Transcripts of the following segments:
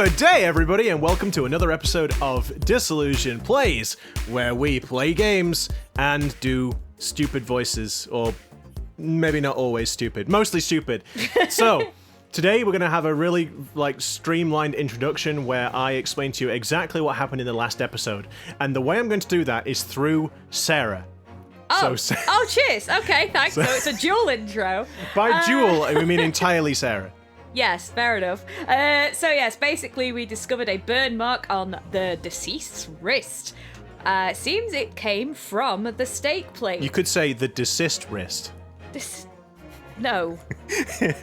Good day, everybody, and welcome to another episode of Disillusion Plays, where we play games and do stupid voices, or maybe not always stupid, mostly stupid. So, today we're going to have a really, streamlined introduction where I explain to you exactly what happened in the last episode. And the way I'm going to do that is through Sarah. Oh, cheers. Okay, thanks. So it's a dual intro. By dual, we mean entirely Sarah. Yes, fair enough. Basically we discovered a burn mark on the deceased's wrist. Seems it came from the steak plate. You could say the desist wrist. No.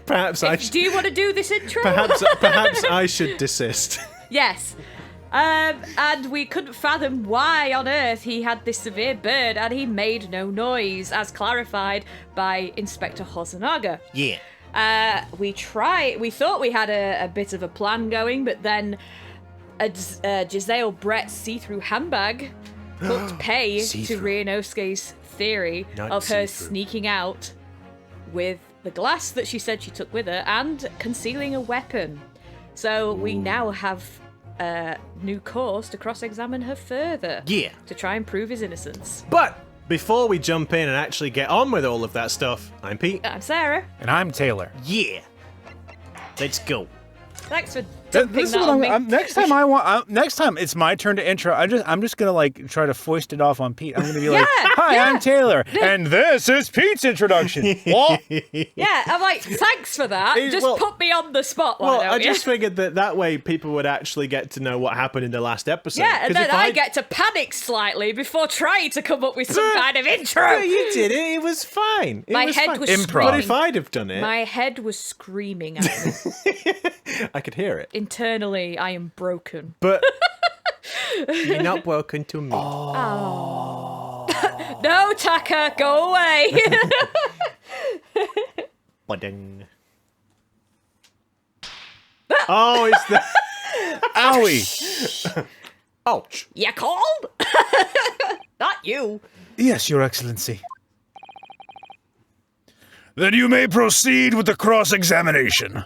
Perhaps I should... Do you want to do this intro? Perhaps I should desist. Yes. And we couldn't fathom why on earth he had this severe burn, and he made no noise, as clarified by Inspector Hosonaga. Yeah. We thought we had a bit of a plan going, but then Giselle Brett's see-through handbag put pay to Ryunosuke's theory of her sneaking out with the glass that she said she took with her and concealing a weapon. So we now have a new course to cross-examine her further. Yeah. To try and prove his innocence. But before we jump in and actually get on with all of that stuff, I'm Pete. I'm Sarah. And I'm Taylor. Yeah. Let's go. Thanks for dumping This is that what on me. next time it's my turn to intro. I'm just gonna try to foist it off on Pete. I'm gonna be "Hi, I'm Taylor, and this is Pete's introduction." What? Yeah, I'm like, thanks for that. Put me on the spot. I just figured that way people would actually get to know what happened in the last episode. Yeah, and then I get to panic slightly before trying to come up with some kind of intro. Yeah, you did it. It was fine. My head was improv. But if I'd have done it, my head was screaming at me. I could hear it. Internally, I am broken. But you're not welcome to me. Oh. No, Taka, go away. Ba-ding. Oh, it's the... Owie! Ouch. You called? Not you. Yes, Your Excellency. Then you may proceed with the cross-examination.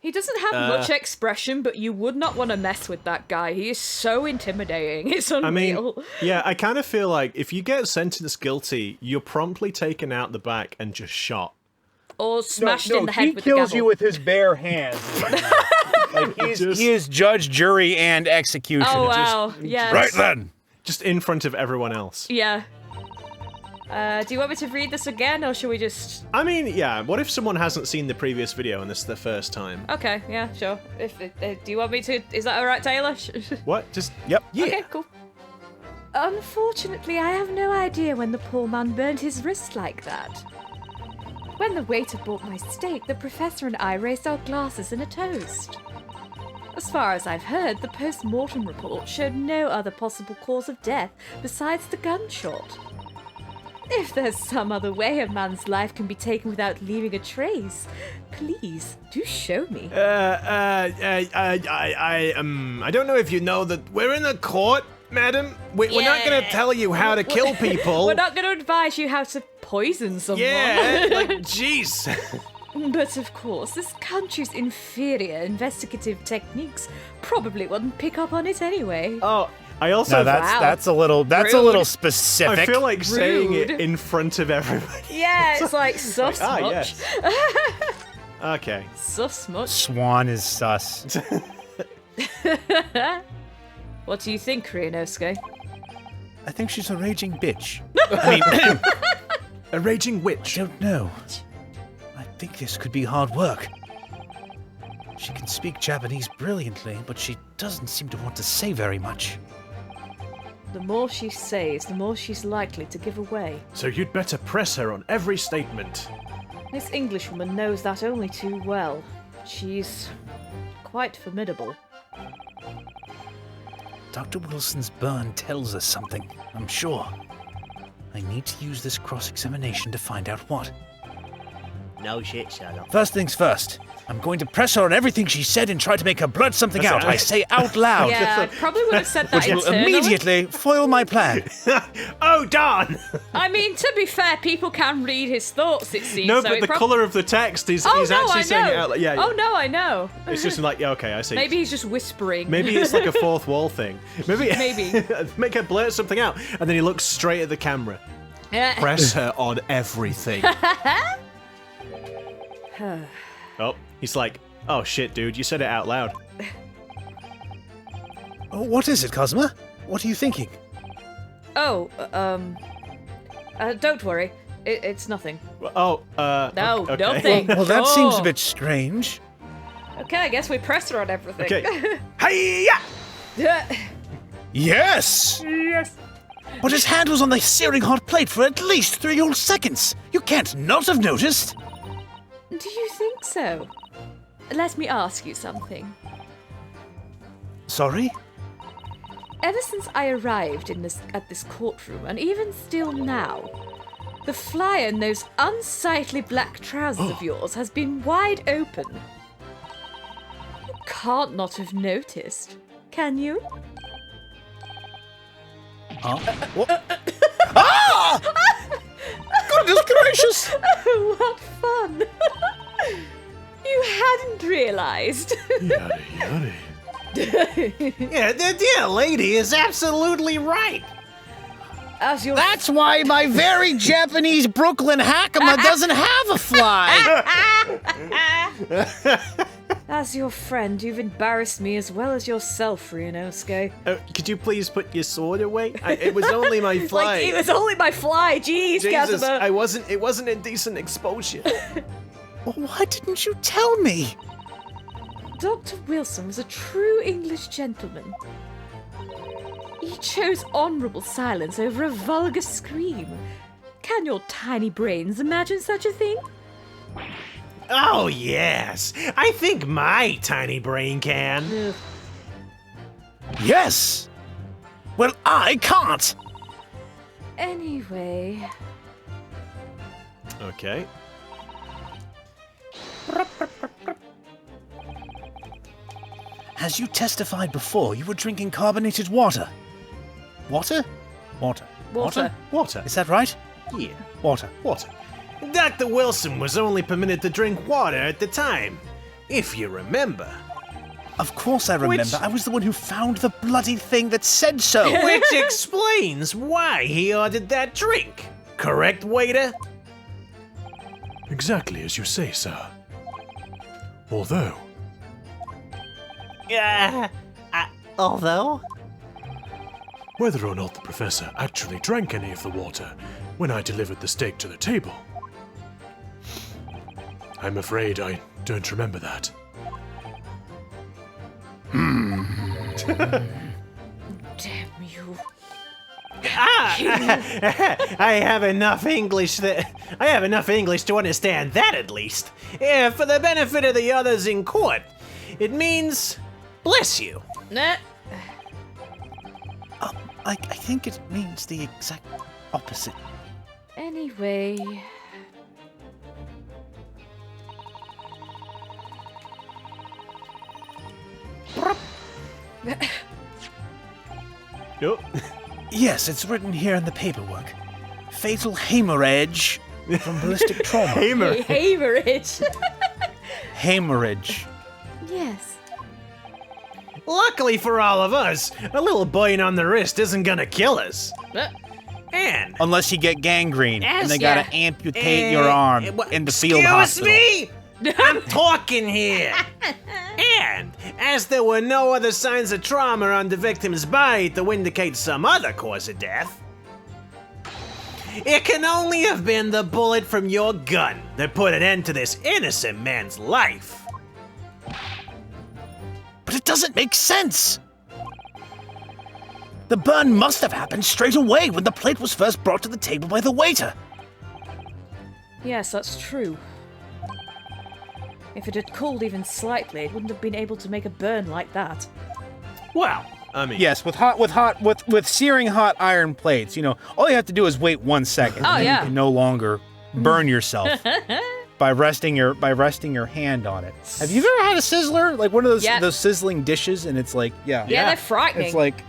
He doesn't have much expression, but you would not want to mess with that guy. He is so intimidating. It's unreal. I kind of feel like if you get sentenced guilty, you're promptly taken out the back and just shot. Or smashed in the head with the gavel. He kills you with his bare hands. He is judge, jury, and executioner. Oh, wow. Yeah. Right then. Just in front of everyone else. Yeah. Do you want me to read this again, or should we just... What if someone hasn't seen the previous video and this is their first time? Okay, yeah, sure. Do you want me to... Is that alright, Taylor? What? Just... Yep. Yeah. Okay, cool. Unfortunately, I have no idea when the poor man burned his wrist like that. When the waiter brought my steak, the professor and I raised our glasses in a toast. As far as I've heard, the post-mortem report showed no other possible cause of death besides the gunshot. If there's some other way a man's life can be taken without leaving a trace, please do show me. I don't know if you know that we're in a court, madam. We're not going to tell you how to kill people. We're not going to advise you how to poison someone. Yeah, jeez. But of course, this country's inferior investigative techniques probably wouldn't pick up on it anyway. Oh, I also... No, that's a little specific. I feel like saying it in front of everybody. Yeah, it's like sus much. Yes. Okay. Sus much. Swan is sus. What do you think, Ryunosuke? I think she's a raging bitch. A raging witch. I don't know. I think this could be hard work. She can speak Japanese brilliantly, but she doesn't seem to want to say very much. The more she says, the more she's likely to give away. So you'd better press her on every statement. This Englishwoman knows that only too well. She's quite formidable. Dr. Wilson's burn tells us something, I'm sure. I need to use this cross-examination to find out what. No shit, Sherlock. First things first. I'm going to press her on everything she said and try to make her blurt something out. I say out loud. Yeah, I probably would have said that Which will internally. immediately foil my plan. Oh, darn! I mean, to be fair, people can read his thoughts, it seems. No, so but it the colour of the text, he's actually saying it out loud. Yeah, Oh, no, I know. It's just like, yeah, okay, I see. Maybe he's just whispering. Maybe it's like a fourth wall thing. Maybe. Maybe. Make her blurt something out, and then he looks straight at the camera. Press her on everything. Oh, he's like, oh shit, dude, you said it out loud. Oh, what is it, Cosma? What are you thinking? Oh, don't worry. It's nothing. Oh, No, okay. nothing. Well, that seems a bit strange. Okay, I guess we pressed her on everything. Okay. Hi-ya! Yes! Yes. But his hand was on the searing hot plate for at least 3 whole seconds. You can't not have noticed. Do you think so? Let me ask you something. Sorry? Ever since I arrived at this courtroom, and even still now, the flyer in those unsightly black trousers of yours has been wide open. You can't not have noticed, can you? What? Ah! Goodness gracious! What fun! You hadn't realized. Yada, yada. Yeah, the dear lady is absolutely right. As your That's why my very Japanese Brooklyn Hakama doesn't have a fly. As your friend, you've embarrassed me as well as yourself, Ryunosuke. Could you please put your sword away? It was only my fly. Like, it was only my fly. Jeez, Jesus, Kazuma. it wasn't indecent exposure. Well, why didn't you tell me? Dr. Wilson was a true English gentleman. He chose honourable silence over a vulgar scream. Can your tiny brains imagine such a thing? Oh, yes. I think my tiny brain can. Ugh. Yes. Well, I can't. Anyway, Okay. As you testified before, you were drinking carbonated water. Water? Water. water. Water. Is that right? Yeah, Water. Water. Dr. Wilson was only permitted to drink water at the time, if you remember. Of course I remember. Which- I was the one who found the bloody thing that said so. Which explains why he ordered that drink. Correct, waiter? Exactly as you say, sir. Although, Although? whether or not the professor actually drank any of the water when I delivered the steak to the table, I'm afraid I don't remember that. Damn you. I have enough English to understand that at least. For the benefit of the others in court, it means bless you. Nah. I think it means the exact opposite. Anyway, Oh, Yes, it's written here in the paperwork. Fatal hemorrhage from ballistic trauma. Haverage. Hemorrhage. Yes. Luckily for all of us, a little burn on the wrist isn't gonna kill us. And Unless you get gangrene and they Yeah. gotta amputate your arm in the field hospital. Excuse me? I'm talking here. And as there were no other signs of trauma on the victim's body to indicate some other cause of death, it can only have been the bullet from your gun that put an end to this innocent man's life. But it doesn't make sense. The burn must have happened straight away when the plate was first brought to the table by the waiter. Yes, that's true. If it had cooled even slightly, it wouldn't have been able to make a burn like that. Well, I mean, Yes, with searing hot iron plates, all you have to do is wait 1 second. Oh, and then yeah. you can no longer burn yourself. by resting your hand on it. Have you ever had a sizzler? Like one of those sizzling dishes, and it's like, Yeah, they're frightening. It's like,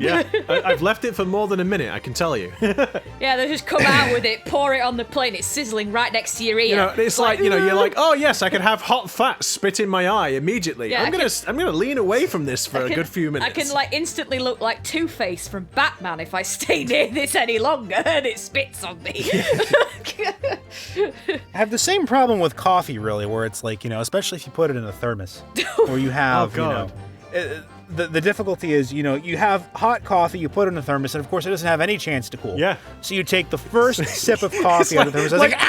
I've left it for more than a minute, I can tell you. Yeah, they just come out with it, pour it on the plate, and it's sizzling right next to your ear. You know, it's like, you know, you're like, oh yes, I can have hot fat spit in my eye immediately. Yeah, I'm gonna lean away from this for a good few minutes. I can like instantly look like Two-Face from Batman if I stay near this any longer and it spits on me. I have the same problem with coffee, really, where it's like, you know, especially if you put it in a thermos, where you have, you know, the difficulty is, you know, you have hot coffee, you put it in a thermos, and of course it doesn't have any chance to cool. Yeah. So you take the first sip of coffee out of the thermos. Like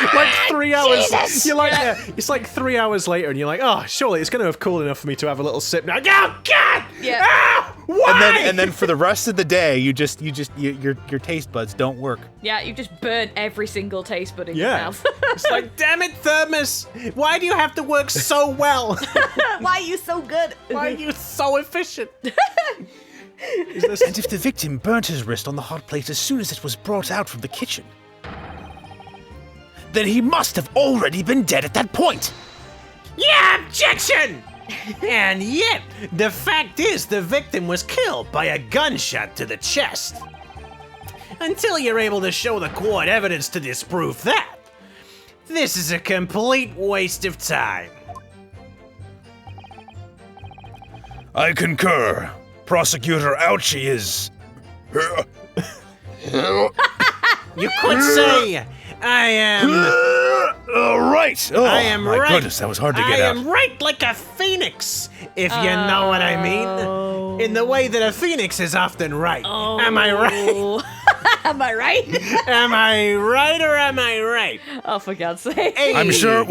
3 hours. Jesus! You're like, it's like 3 hours later, and you're like, oh, surely it's going to have cooled enough for me to have a little sip now. Oh God! Yeah. Ah, why? And then for the rest of the day, your taste buds don't work. Yeah, you just burn every single taste bud in your mouth. It's like, damn it, thermos! Why do you have to work so well? Why are you so good? Why are you so efficient? And if the victim burnt his wrist on the hot plate as soon as it was brought out from the kitchen, then he must have already been dead at that point. Yeah, objection! And yet, the fact is the victim was killed by a gunshot to the chest. Until you're able to show the court evidence to disprove that, this is a complete waste of time. I concur. Prosecutor Ouchie is... You could say, I am... right. Oh, I am my right. goodness, that was hard to get out. I am right like a phoenix, if you know what I mean. In the way that a phoenix is often right. Am I right? Am I right? Am I right or am I right? Oh, for God's sake. Hey. I'm sure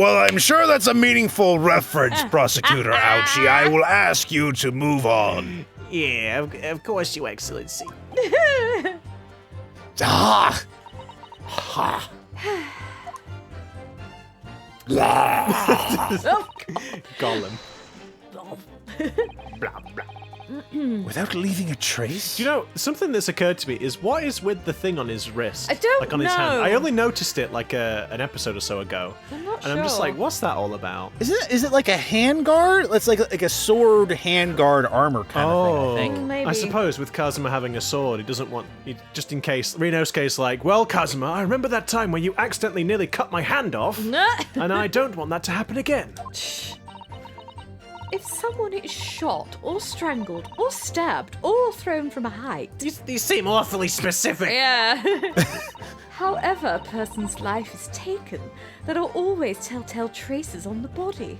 that's a meaningful reference, Prosecutor Ouchie. I will ask you to move on. Yeah, of course, Your Excellency. Ah! Gollum. Blah, blah. Without leaving a trace? Do you know, something that's occurred to me is what is with the thing on his wrist? I don't like on his hand. know. I only noticed it like an episode or so ago. I'm not and I'm just sure. like, what's that all about? Is it like a handguard? It's like a sword handguard armor kind of thing, I think. Maybe. I suppose with Kazuma having a sword, he doesn't want, just in case, Ryunosuke's like, well, Kazuma, I remember that time when you accidentally nearly cut my hand off, and I don't want that to happen again. If someone is shot, or strangled, or stabbed, or thrown from a height. These seem awfully specific. Yeah. However a person's life is taken, there are always telltale traces on the body.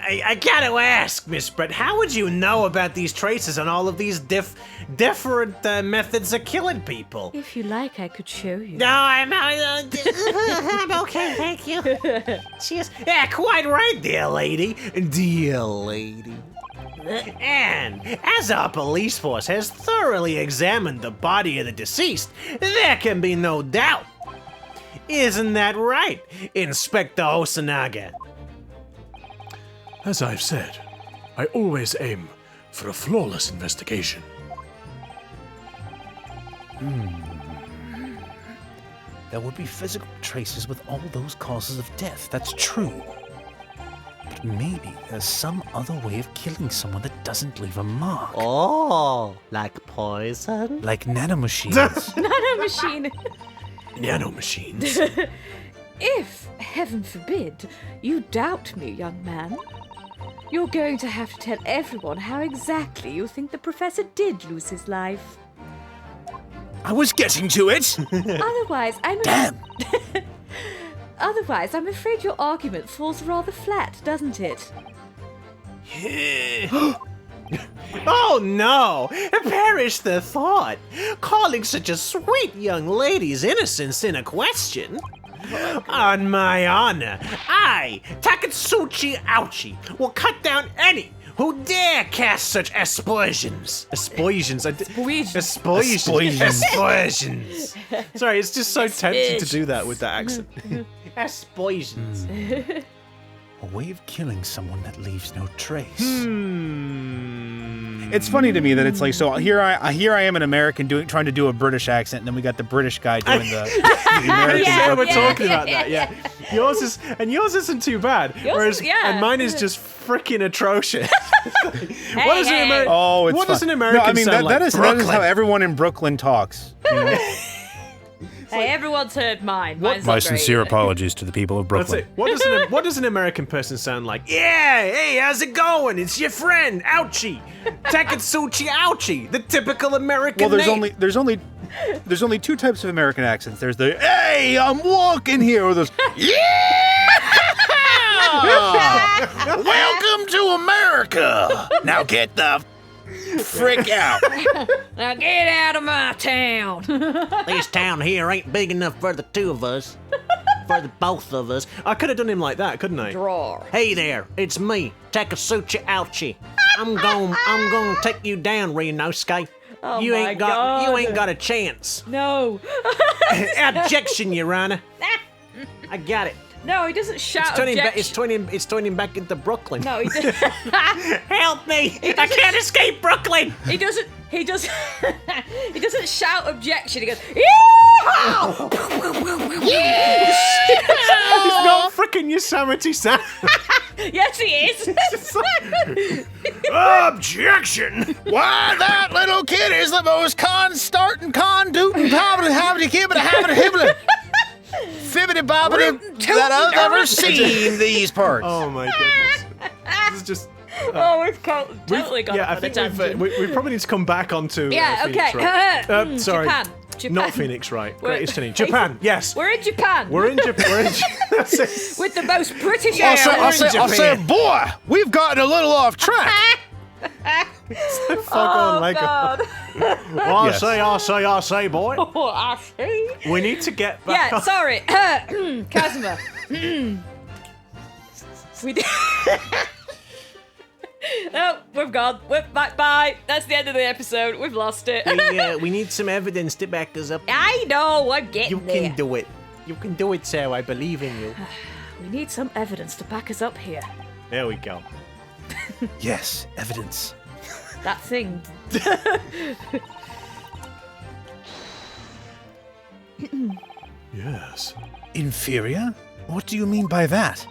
I gotta ask, Miss Brett, how would you know about these traces on all of these different methods of killing people? If you like, I could show you. No, I'm okay, thank you. Cheers. Yeah, quite right, dear lady. Dear lady. And as our police force has thoroughly examined the body of the deceased, there can be no doubt. Isn't that right, Inspector Osanaga? As I've said, I always aim for a flawless investigation. There would be physical traces with all those causes of death, that's true. But maybe there's some other way of killing someone that doesn't leave a mark. Oh, like poison? Like nanomachines. Nanomachine. Nanomachines. If, heaven forbid, you doubt me, young man, you're going to have to tell everyone how exactly you think the professor did lose his life. I was getting to it! Otherwise, Damn! Otherwise, I'm afraid your argument falls rather flat, doesn't it? Oh no! Perish the thought! Calling such a sweet young lady's innocence into question? On my honor, I, Takatsuchi Ouchie, will cut down any who dare cast such aspersions. Aspersions. Aspersions. Sorry, it's just so tempting to do that with that accent. Aspersions. A way of killing someone that leaves no trace. It's funny to me that it's like, so here I am an American trying to do a British accent, and then we got the British guy doing the American. Yeah, we're talking about that, yeah. yours isn't too bad. And mine is just freaking atrocious. What does an American sound like? That is how everyone in Brooklyn talks. You know? Hey, everyone's heard mine. Mine's My not sincere great. apologies to the people of Brooklyn. That's it. What does an American person sound like? Yeah, hey, how's it going? It's your friend, Ouchie. Takatsuchi Ouchie, the typical American name. There's only two types of American accents. There's the "Hey, I'm walking here," or those "Yeah, welcome to America. Now get the frick out." Now get out of my town. This town here ain't big enough for the two of us. For the both of us. I could have done him like that, couldn't I? Draw. Hey there, it's me, Takatsuchi Ouchie. I'm gonna take you down, Ryunosuke. Oh you ain't got a chance. No. Objection, Your Honor. I got it. No, he doesn't shout It's turning back into Brooklyn. No, he doesn't. Help me! I can't escape Brooklyn! He doesn't he doesn't shout objection. He goes, "Yeehaw!" He's not freaking Yosemite Sam. Yes, he is. Objection! Why, that little kid is the most con-starting, con-dootin', pobbity-habity-kibbity-habity-hibbity fibbity bobbity that I've ever seen these parts. Oh my goodness. This is just... We've totally gone I off on a think tangent. we probably need to come back onto okay. Phoenix Wright. Sorry. Japan. Not Phoenix Wright. Greatest Eastern. Japan, yes. We're in Japan. We're in Japan. That's it. With the most British I'll say, boy, we've gotten a little off track. Fuck on Lego. God. I say, boy. Oh, I see. We need to get back. Yeah, sorry. Kazuma. We did. No, we've gone. We're back. Bye. That's the end of the episode. We've lost it. We need some evidence to back us up. I know. I'm getting there. You can do it. You can do it, Sarah. I believe in you. We need some evidence to back us up here. There we go. Yes, evidence. That thing. Yes. Inferior? What do you mean by that?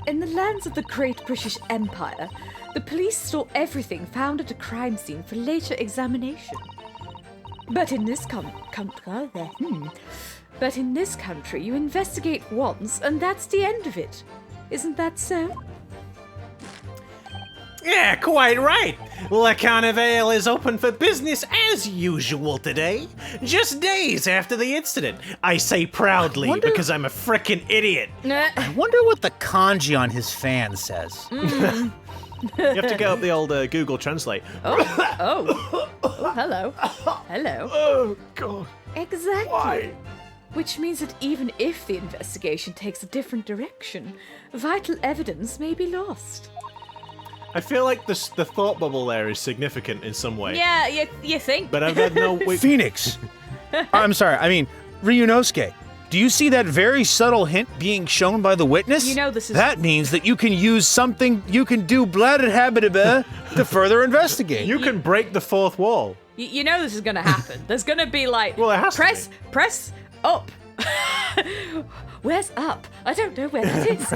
In the lands of the Great British Empire, the police store everything found at a crime scene for later examination. But in this country, you investigate once, and that's the end of it. Isn't that so? Yeah, quite right. Lacan Vale is open for business as usual today, just days after the incident. I say proudly because I'm a frickin' idiot. I wonder what the kanji on his fan says. You have to get up the old Google Translate. Oh, hello. Hello. Oh, God. Exactly. Why? Which means that even if the investigation takes a different direction, vital evidence may be lost. I feel like the thought bubble there is significant in some way. Yeah, you think? But I've got no... Phoenix! I'm sorry, I mean, Ryunosuke. Do you see that very subtle hint being shown by the witness? You know this is... That means that you can use something, you can do blah-da-habba-da-ba to further investigate. You can break the fourth wall. You know this is gonna happen. There's gonna be like... Well, it has to be. Press up. Where's up? I don't know where that is.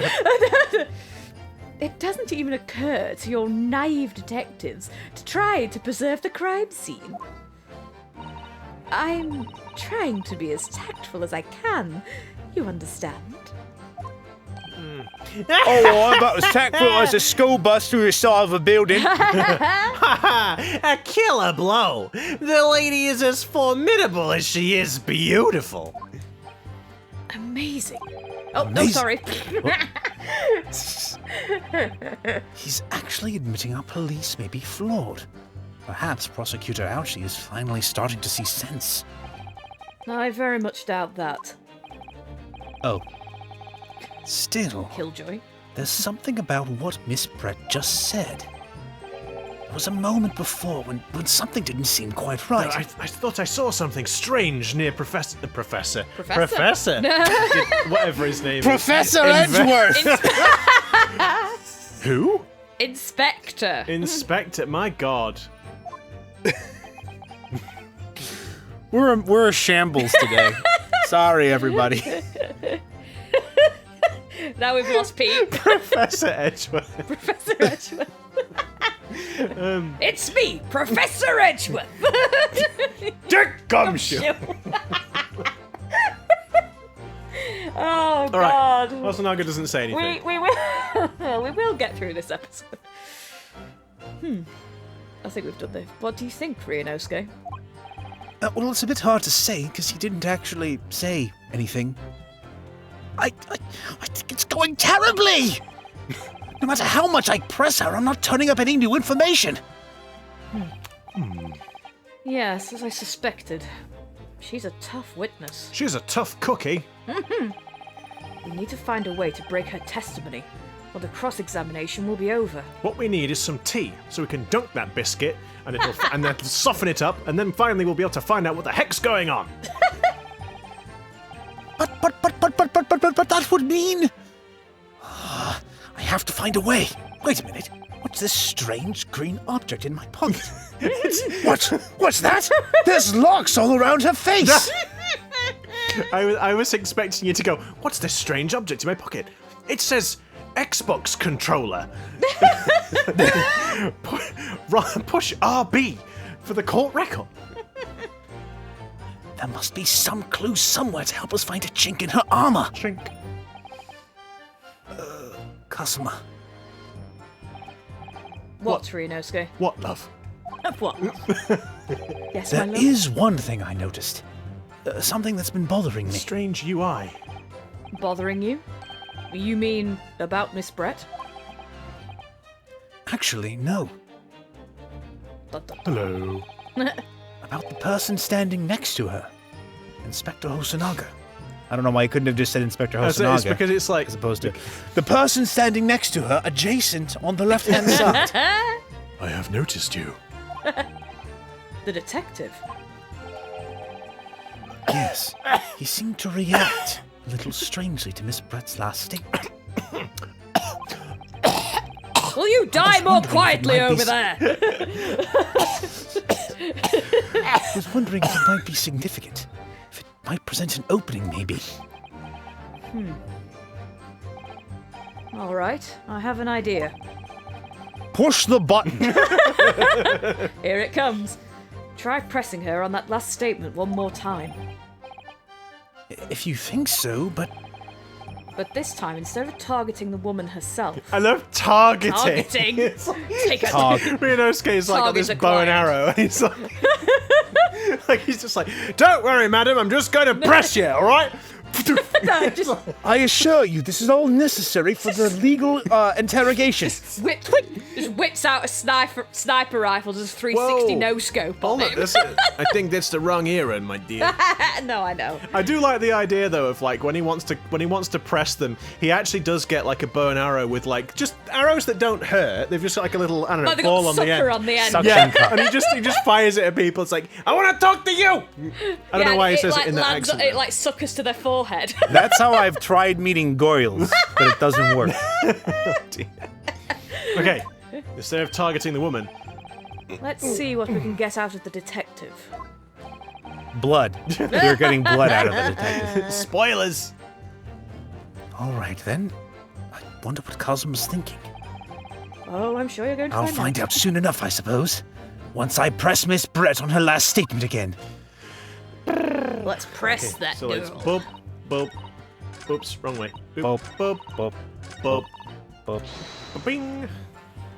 It doesn't even occur to your naive detectives to try to preserve the crime scene. I'm trying to be as tactful as I can. You understand? Oh, I'm about as tactful as a school bus through the side of a building. A killer blow. The lady is as formidable as she is beautiful. Amazing. Oh, no, Amazing. sorry. He's actually admitting our police may be flawed. Perhaps Prosecutor Ouchie is finally starting to see sense. I very much doubt that. Oh. Still, Killjoy. there's something about what Miss Brett just said. There was a moment before when something didn't seem quite right. I thought I saw something strange near Professor. Whatever his name Professor is. Edgeworth! Who? Inspector. Inspector. My God. We're a shambles today. Sorry, everybody. Now we've lost Pete. Professor Edgeworth. Professor Edgeworth. It's me, Professor Edgeworth. Dick Gumshoe. Oh, All God. right. Masunaga doesn't say anything. We will we will get through this episode. I think we've done this. What do you think, Ryunosuke? Well, it's a bit hard to say because he didn't actually say anything. I think it's going terribly. No matter how much I press her, I'm not turning up any new information. Yes, as I suspected. She's a tough witness. She's a tough cookie. We need to find a way to break her testimony, or the cross-examination will be over. What we need is some tea, so we can dunk that biscuit, and it'll and then soften it up, and then finally we'll be able to find out what the heck's going on. But that would mean... I have to find a way. Wait a minute. What's this strange green object in my pocket? What's that? There's locks all around her face! I was expecting you to go, what's this strange object in my pocket? It says Xbox controller. Push RB for the court record. There must be some clue somewhere to help us find a chink in her armor. Chink. Kazuma. What, Ryunosuke? What, love? What? Yes, There my love? is one thing I noticed. Something that's been bothering me. Strange UI. Bothering you? You mean about Miss Brett? Actually, no. Hello. About the person standing next to her. Inspector Hosonaga. I don't know why you couldn't have just said Inspector Hosonaga. It's because it's like... As opposed to... The person standing next to her, adjacent on the left-hand side. I have noticed you. The detective. Yes. He seemed to react a little strangely to Miss Brett's last statement. Will you die more wondering if it quietly might be over there? I was wondering if it might be significant. If it might present an opening, maybe. All right, I have an idea. Push the button! Here it comes. Try pressing her on that last statement one more time. If you think so, but... But this time, instead of targeting the woman herself... I love targeting. Targeting? Take a Ryunosuke is like got Target this bow and arrow, and he's like... like he's just like, don't worry, madam, I'm just going to press you, all right? No, just I assure you, this is all necessary for the legal interrogation. whips out a sniper rifle, does a 360 Whoa. no-scope on Hold him. on, I think that's the wrong era, my dear. No, I know. I do like the idea though of like when he wants to press them, he actually does get like a bow and arrow with like just arrows that don't hurt. They've just got like a little, I don't know, Like they ball got on the sucker end. on the end. Sucker. Yeah, and he just fires it at people. It's like, I want to talk to you. I don't know why he says it in that lands, accent. It like suckers to their forehead. That's how I've tried meeting Goyles, but it doesn't work. Okay, instead of targeting the woman, Let's see what we can get out of the detective. Blood. You're getting blood out of the detective. spoilers. All right, then. I wonder what Kazuma's thinking. Oh, I'm sure you're going to I'll find out soon enough, I suppose. Once I press Miss Brett on her last statement again. Let's press that So it's girl. boop, boop. Oops, wrong way. Boop, boop, boop, boop, boop. bing.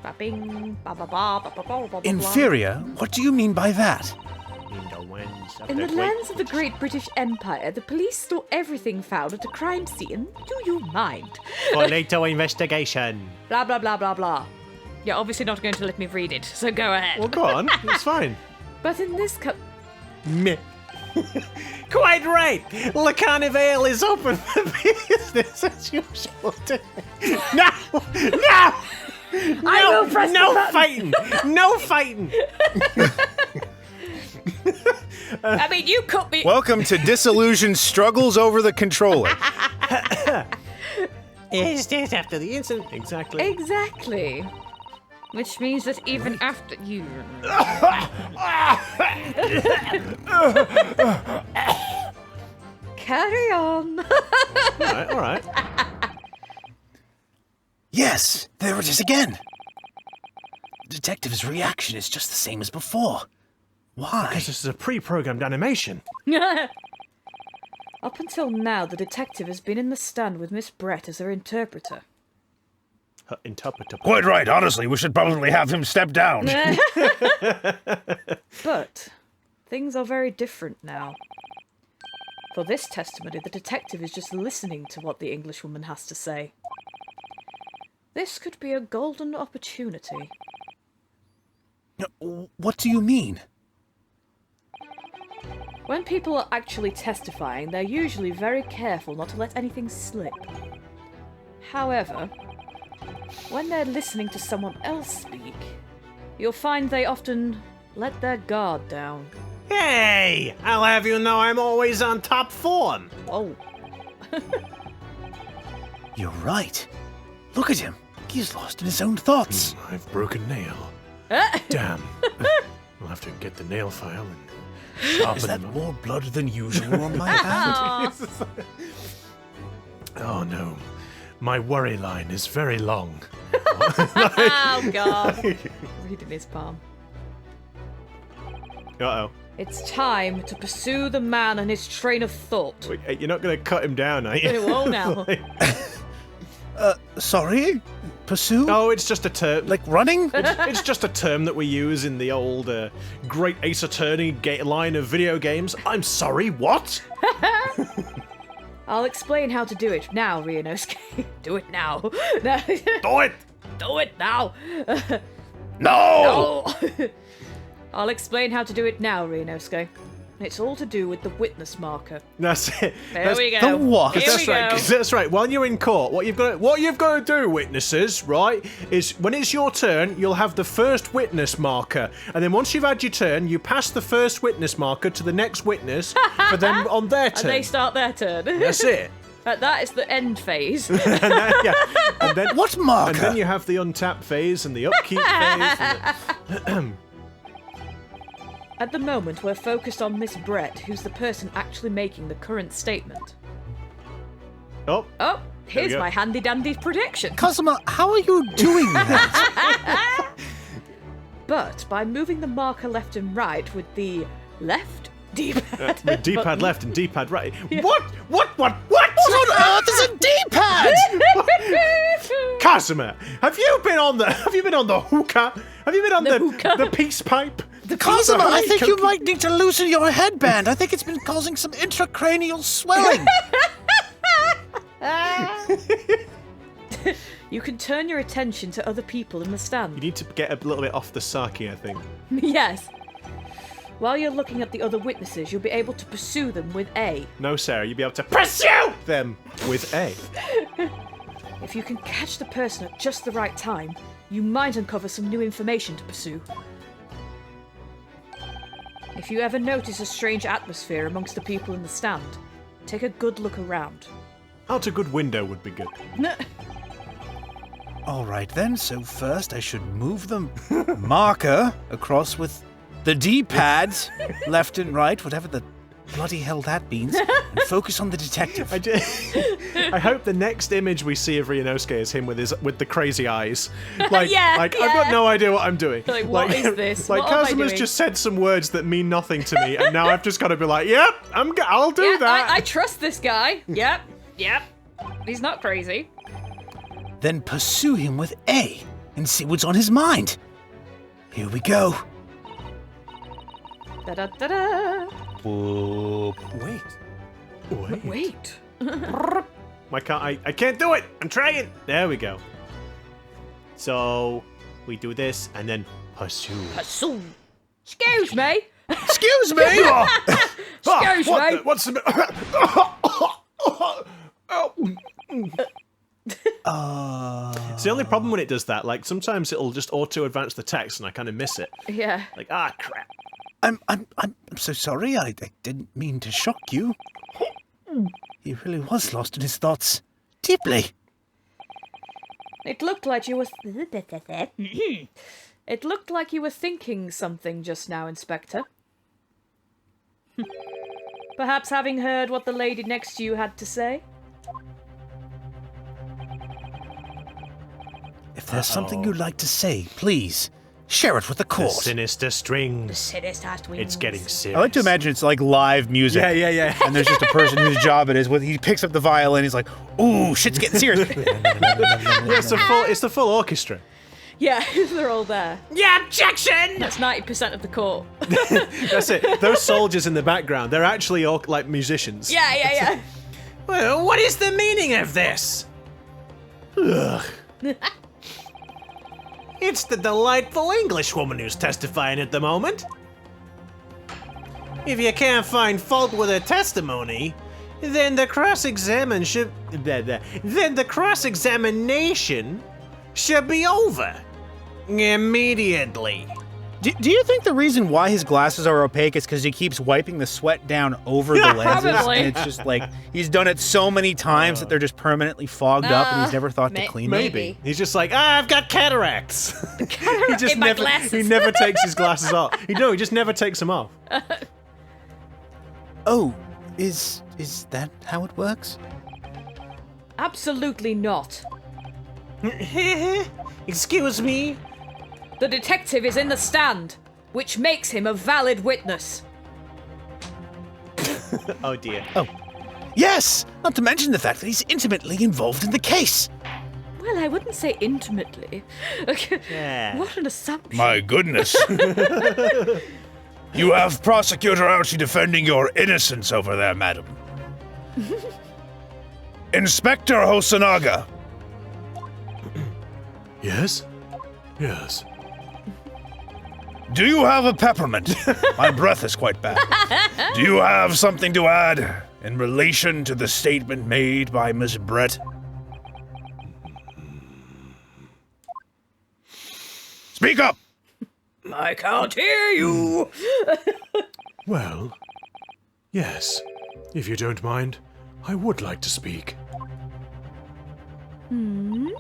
Ba-bing, ba-ba-ba, ba-ba-ba-ba-ba-ba. Inferior? What do you mean by that? In the lands of the Great British Empire, the police store everything found at a crime scene. Do you mind? For later investigation. Blah, blah, blah, blah, blah. You're obviously not going to let me read it, so go ahead. Well, go on. It's fine. But in this Meh. Quite right. Le Carnival is open for business as usual. No! No! I will press no the button. fighting! No fighting! I mean, you cut me. Welcome to Disillusion Struggles Over the Controller. Is this after the incident? Exactly. Exactly. Which means that even after you... Carry on. All right. Yes, there it is again. The detective's reaction is just the same as before. Why? Because this is a pre-programmed animation. Up until now, the detective has been in the stand with Miss Brett as her interpreter. Her interpreter. Quite right, honestly, we should probably have him step down. But things are very different now. For this testimony, the detective is just listening to what the Englishwoman has to say. This could be a golden opportunity. What do you mean? When people are actually testifying, they're usually very careful not to let anything slip. However, when they're listening to someone else speak, you'll find they often let their guard down. Hey! I'll have you know I'm always on top form. Oh. You're right. Look at him. He's lost in his own thoughts. I've broken nail. Damn. I'll have to get the nail file and sharpen Is that them up. more blood than usual on my hand? Oh no. My worry line is very long. Oh, God. Reading his palm. Uh-oh. It's time to pursue the man and his train of thought. Wait, you're not going to cut him down, are you? Oh, now. Sorry? Pursue? Oh, it's just a term. Like running? It's just a term that we use in the old Great Ace Attorney line of video games. I'm sorry, what? I'll explain how to do it now, Ryunosuke. Do it now. No. Do it! Do it now. No! Oh. I'll explain how to do it now, Ryunosuke. It's all to do with the witness marker. That's it. There we go. the what? Here That's we right. go. 'Cause that's right. While you're in court, what you've got to do, witnesses, right, is when it's your turn, you'll have the first witness marker, and then once you've had your turn, you pass the first witness marker to the next witness for them on their And turn. they start their turn. That's it. That is the end phase. And then What marker? And then you have the untap phase and the upkeep phase. And At the moment, we're focused on Miss Brett, who's the person actually making the current statement. Oh, Oh, here's go. my handy-dandy prediction. Kazuma, how are you doing that? But by moving the marker left and right with the left D-pad. with D-pad left and D-pad right. What on earth is a D-pad? Kazuma, have you been on the hookah? Have you been on The hookah? the peace pipe? Kazuma, I think you Coke- might need to loosen your headband. I think it's been causing some intracranial swelling. You can turn your attention to other people in the stand. You need to get a little bit off the sake, I think. Yes. While you're looking at the other witnesses, you'll be able to pursue them with A. No, Sarah, you'll be able to pursue them with A. If you can catch the person at just the right time, you might uncover some new information to pursue. If you ever notice a strange atmosphere amongst the people in the stand, take a good look around. Out a good window would be good. All right then, so first I should move the marker across with the D-pads, left and right, whatever the bloody hell that means, and focus on the detective. I hope the next image we see of Ryunosuke is him with the crazy eyes. Like, Yeah, I've yeah. got no idea what I'm doing. Like, what is this? Like, What am I Kazuma's doing? just said some words that mean nothing to me, and now I've just got to be like, yep, I'll do Yeah, that. I trust this guy. Yep. He's not crazy. Then pursue him with A and see what's on his mind. Here we go. Da-da-da-da. Wait. Wait. Why can't I can't do it! I'm trying! There we go. So, we do this, and then pursue. Pursue. Excuse me. Excuse me! Excuse me. What's the... It's the only problem when it does that. Like, sometimes it'll just auto-advance the text, and I kind of miss it. Yeah. Like, crap. I'm so sorry. I didn't mean to shock you. He really was lost in his thoughts. Deeply. It looked like you were... It looked like you were thinking something just now, Inspector. Perhaps having heard what the lady next to you had to say? there's something you'd like to say, please share it with the The court. sinister strings. Sinister twins. It's getting serious. I like to imagine it's like live music. Yeah. And there's just a person whose job it is. He picks up the violin. He's like, "Ooh, shit's getting serious." It's the full orchestra. Yeah, they're all there. Yeah, objection! That's 90% of the court. That's it. Those soldiers in the background, they're actually all like musicians. Yeah. Well, what is the meaning of this? Ugh. It's the delightful Englishwoman who's testifying at the moment. If you can't find fault with her testimony, then the cross-examination should be over immediately. Do you think the reason why his glasses are opaque is because he keeps wiping the sweat down over the lenses? Probably. And it's just like, he's done it so many times that they're just permanently fogged up and he's never thought to clean them? Maybe. He's just like, I've got cataracts. He just in my never glasses. he never takes his glasses off. He just never takes them off. Oh, is that how it works? Absolutely not. Excuse me? The detective is in the stand, which makes him a valid witness. Oh dear. Oh. Yes! Not to mention the fact that he's intimately involved in the case. Well, I wouldn't say intimately. Yeah. What an assumption. My goodness. You have Prosecutor Archie defending your innocence over there, madam. Inspector Hosonaga. Yes? Yes. Do you have a peppermint? My breath is quite bad. Do you have something to add in relation to the statement made by Miss Brett? Speak up! I can't hear you. Well, yes. If you don't mind, I would like to speak. You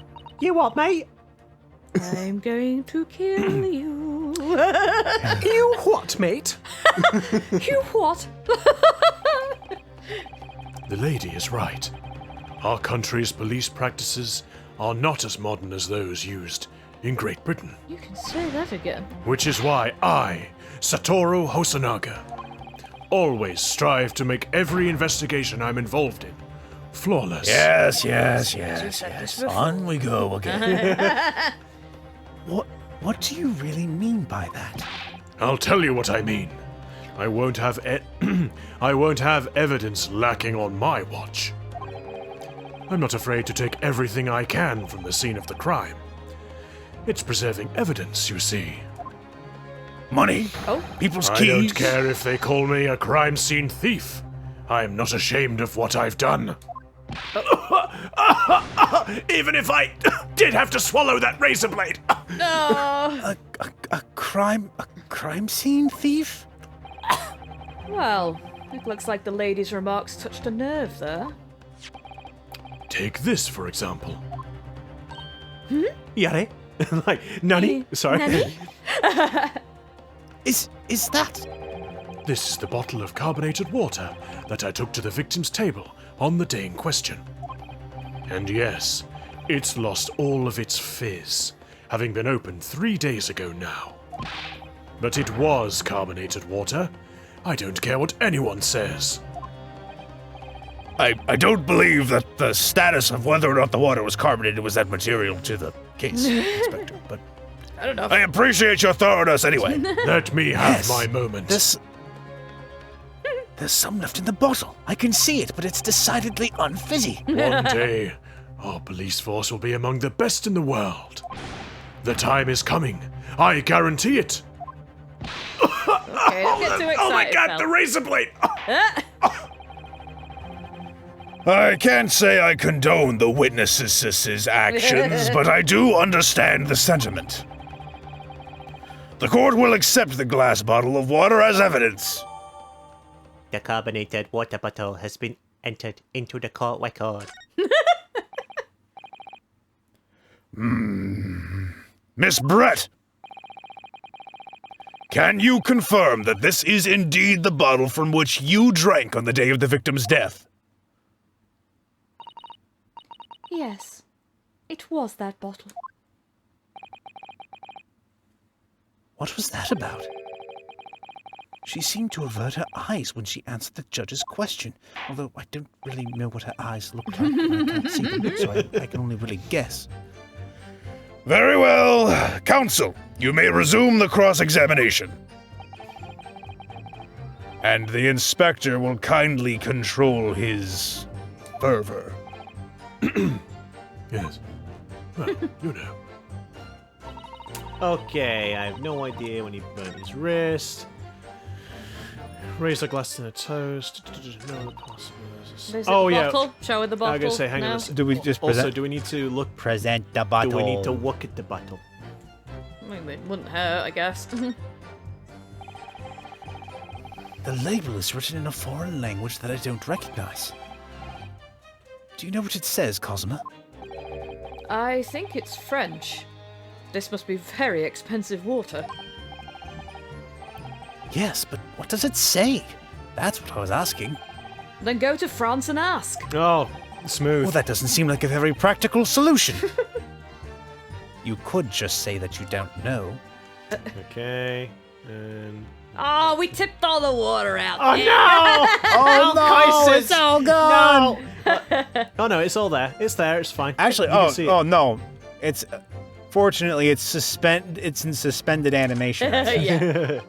what, mate? I'm going to kill you. You what, mate? You what? The lady is right. Our country's police practices are not as modern as those used in Great Britain. You can say that again. Which is why I, Satoru Hosonaga, always strive to make every investigation I'm involved in flawless. Yes. said this before. On we go again. What do you really mean by that? I'll tell you what I mean. I won't have I won't have evidence lacking on my watch. I'm not afraid to take everything I can from the scene of the crime. It's preserving evidence, you see. Money? Oh. People's I keys? don't care if they call me a crime scene thief. I'm not ashamed of what I've done. Even if I did have to swallow that razor blade. No. A crime scene thief? Well, it looks like the lady's remarks touched a nerve there. Take this, for example. Yare? Like, Nani? Sorry. Nani? Is that? This is the bottle of carbonated water that I took to the victim's table on the day in question. And yes, it's lost all of its fizz, having been opened 3 days ago now. But it was carbonated water. I don't care what anyone says. I don't believe that the status of whether or not the water was carbonated was that material to the case, Inspector, but I don't know. I appreciate your thoroughness anyway. Let me have Yes. my moment. There's some left in the bottle. I can see it, but it's decidedly unfizzy. One day, our police force will be among the best in the world. The time is coming. I guarantee it. Okay, don't get too excited, Oh my god, pal. the razor blade! I can't say I condone the witness's actions, but I do understand the sentiment. The court will accept the glass bottle of water as evidence. The carbonated water bottle has been entered into the court record. Miss Brett, can you confirm that this is indeed the bottle from which you drank on the day of the victim's death? Yes, it was that bottle. What was that about? She seemed to avert her eyes when she answered the judge's question, although I don't really know what her eyes look like. I can't see them, so I can only really guess. Very well. Counsel, you may resume the cross-examination. And the inspector will kindly control his fervor. Yes. Well, you know. Okay, I have no idea when he burned his wrist. Raised a glass in a toast. No possibilities. There's Oh a yeah. bottle. Show her the bottle. I was gonna say, hang on No? a second. Do we just present? Also, do we need to look? Present the bottle. Do we need to look at the bottle? I mean, it wouldn't hurt, I guess. The label is written in a foreign language that I don't recognize. Do you know what it says, Cosima? I think it's French. This must be very expensive water. Yes, but what does it say? That's what I was asking. Then go to France and ask. Oh, smooth. Well, that doesn't seem like a very practical solution. You could just say that you don't know. Okay. And Oh, we tipped all the water out. oh there. no! Oh no, it's all gone. Oh no, it's all there. It's there. It's fine. Actually, You can see it. no, it's fortunately it's in suspended animation. Yeah.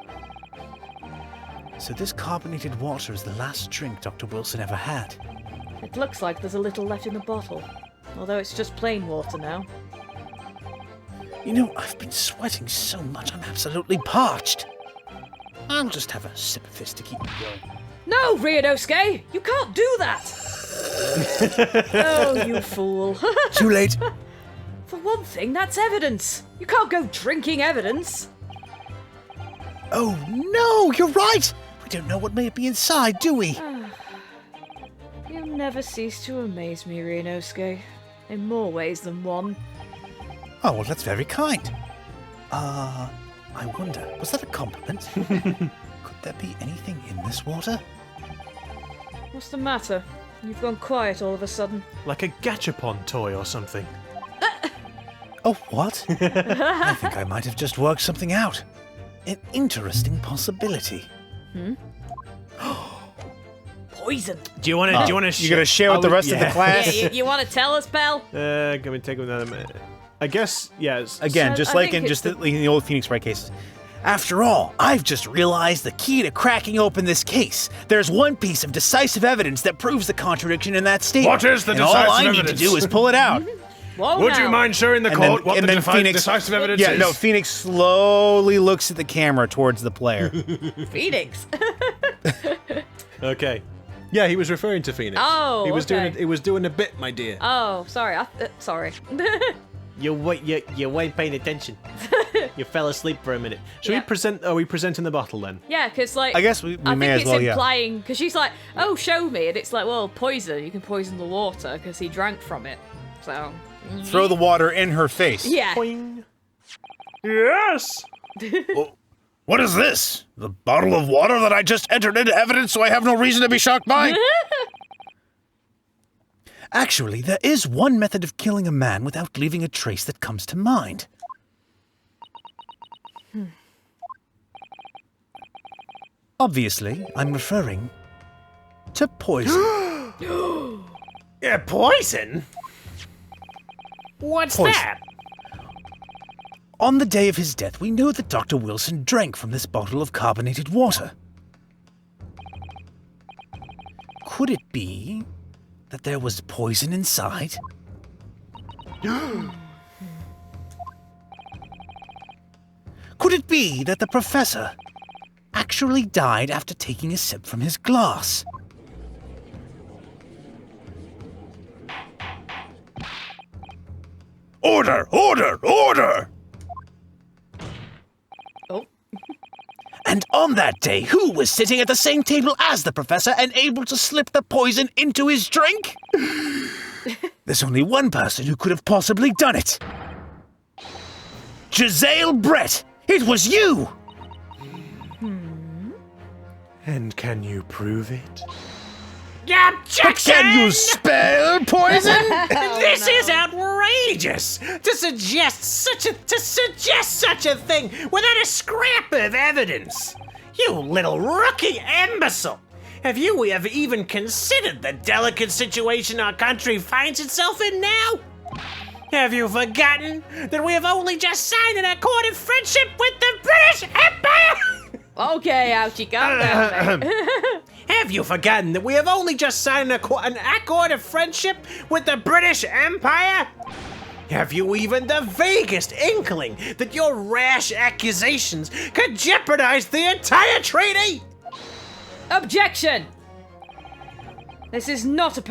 So this carbonated water is the last drink Dr. Wilson ever had. It looks like there's a little left in the bottle. Although it's just plain water now. You know, I've been sweating so much I'm absolutely parched. I'll just have a sip of this to keep me going. No, Ryunosuke! You can't do that! Oh, you fool. Too late. For one thing, that's evidence. You can't go drinking evidence. Oh no, you're right. We don't know what may be inside, do we? You never cease to amaze me, Ryunosuke. In more ways than one. Oh, well, that's very kind. I wonder, was that a compliment? Could there be anything in this water? What's the matter? You've gone quiet all of a sudden. Like a gachapon toy or something. Oh, what? I think I might have just worked something out. An interesting possibility. Poison. Do you want to? Do you want to? You gonna share with the rest of the class? Yeah, you want to tell us, pal? Can we take another minute? I guess. Yes. Again, So just I like think in it's the old Phoenix Wright cases. After all, I've just realized the key to cracking open this case. There's one piece of decisive evidence that proves the contradiction in that statement. What is the and decisive all I evidence? need to do is pull it out. Whoa, Would now. you mind showing the court what the decisive evidence Yeah, is? no, Phoenix slowly looks at the camera towards the player. Phoenix. Okay. Yeah, he was referring to Phoenix. Oh, he was okay. doing. He was doing a bit, my dear. Oh, sorry. Sorry. You weren't paying attention. You fell asleep for a minute. Should Yeah. we present? Are we presenting the bottle then? Yeah, because like I guess we I may think as it's well, yeah. implying because she's like, "Oh, show me," and it's like, "Well, poison. You can poison the water because he drank from it." So Throw the water in her face. yeah. Boing. Yes. What is this? The bottle of water that I just entered into evidence so I have no reason to be shocked by? Actually, there is one method of killing a man without leaving a trace that comes to mind. Obviously, I'm referring to poison. Poison? What's Poison. that? On the day of his death, we know that Dr. Wilson drank from this bottle of carbonated water. Could it be that there was poison inside? Could it be that the professor actually died after taking a sip from his glass? Order! Order! Order! Oh. And on that day, who was sitting at the same table as the professor and able to slip the poison into his drink? There's only one person who could have possibly done it. Giselle Brett! It was you! And can you prove it? But can you spell poison? This is outrageous! To suggest such a thing without a scrap of evidence! You little rookie imbecile! Have you ever even considered the delicate situation our country finds itself in now? Have you forgotten that we have only just signed an accord of friendship with the British Empire? Okay, Ouchie, calm down, mate. Have you forgotten that we have only just signed an accord of friendship with the British Empire? Have you even the vaguest inkling that your rash accusations could jeopardize the entire treaty? Objection! This is not a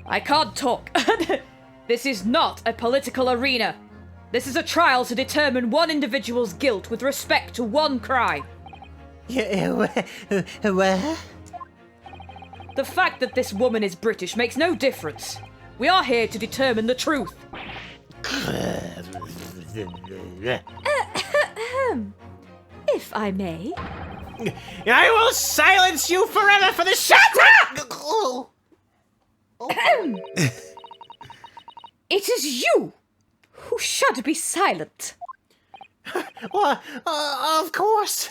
I can't talk. This is not a political arena. This is a trial to determine one individual's guilt with respect to one crime. What? The fact that this woman is British makes no difference. We are here to determine the truth. If I may. I will silence you forever for this. Shut up! It is you who should be silent. Well, of course.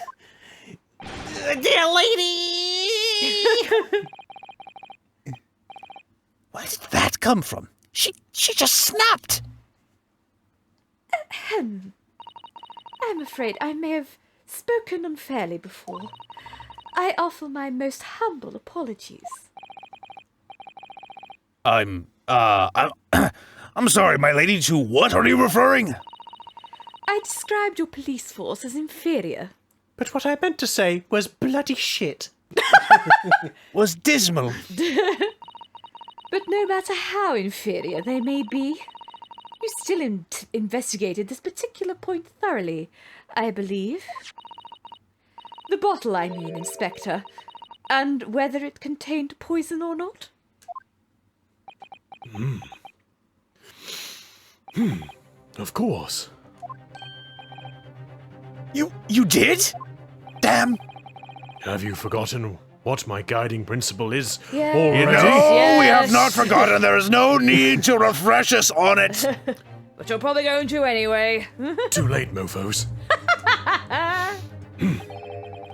Dear lady! Where did that come from? She just snapped. I'm afraid I may have spoken unfairly before. I offer my most humble apologies. I'm sorry, my lady, to what are you referring? I described your police force as inferior. But what I meant to say was bloody shit. Was dismal. But no matter how inferior they may be, you still investigated this particular point thoroughly, I believe. The bottle, I mean, Inspector. And whether it contained poison or not? Of course. You did? Damn. Have you forgotten what my guiding principle is Yes. already? You know, Yes. we have not forgotten. There is no need to refresh us on it. But you're probably going to anyway. Too late, mofos.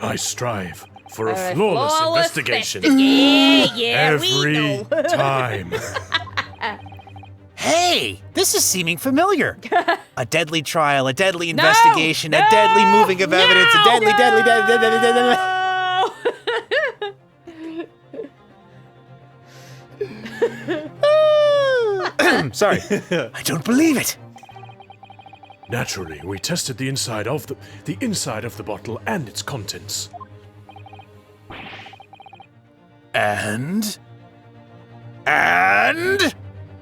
I strive for a flawless investigation. Yeah, Every time. Hey, this is seeming familiar. A deadly trial, a deadly investigation, a deadly moving of evidence, a deadly. Sorry. I don't believe it. Naturally, we tested the inside of the bottle and its contents. And